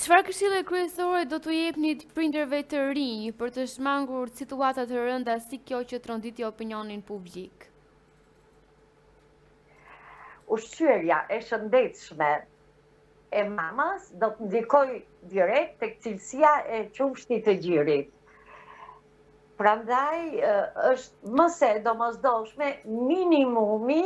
Çfarë këshille kryesore do t'u jepni prindërve të rinj për të shmangur situata të rënda si kjo që tronditi opinionin publik? Ushqyerja e shëndetshme e mamës do të ndikojë direkt tek cilësia e qumshtit të gjirit. Prandaj është më se domosdoshme minimumi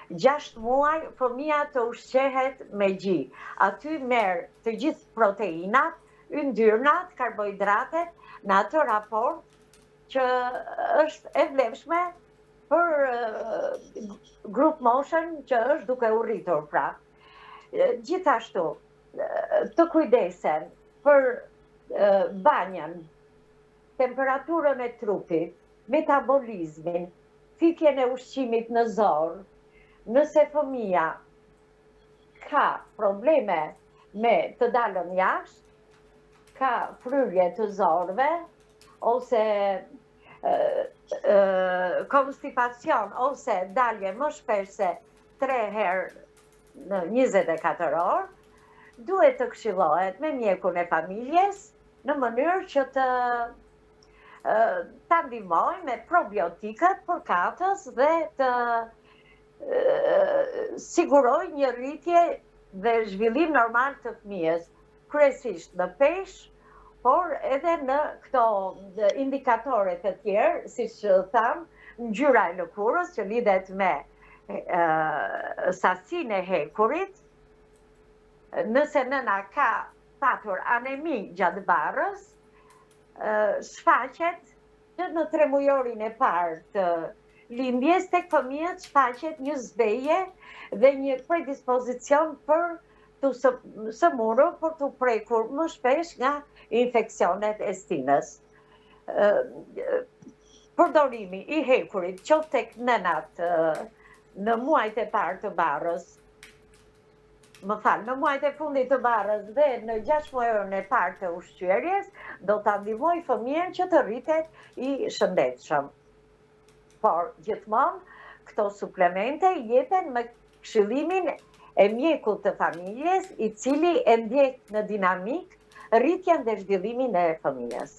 6 muaj fëmia të ushqehet me gji. Aty merr të gjithë proteinat, yndyrnat, karbohidratet në atë raport që është e vlefshme për group motion që është duke u rritur pra. Gjithashtu, të kujdesen për banjën, temperaturën e trupit, metabolizmin, fikjen e ushqimit në zorë. Nëse fëmia ka probleme me të dalën jashtë, ka fryrje të zorëve, ose konstipacion, ose dalje më shpesh se 3 herë në 24 orë, duhet të këshillohet me mjekun e familjes në mënyrë që ta ndihmojë me probiotikët përkatës dhe të siguroj një rritje dhe zhvillim normal të fëmijës, kryesisht në peshë, por edhe në këto indikatore të tjerë, siç tham, ngjyra e lëkurës që lidhet me sasinë e hekurit. Nëse nëna ka patur anemi gjatë barrës, shfaqet që në 3 mujorin e parë të lindjes tek fëmijët shfaqet një zbeje dhe një predispozicion për të sëmurur, për të prekur më shpesh nga infeksionet e stinës. Përdorimi i hekurit qoftë tek nënat në muajt e parë të barrës, në muajt e fundit të barrës dhe në 6 muajin e parë të ushqyerjes, do ta ndihmojë fëmijën që të rritet i shëndetshëm. Por gjithmonë këto suplemente jepen me këshillimin e mjekut të familjes, i cili e ndjek në dinamik rritjen dhe zhvillimin e fëmijës.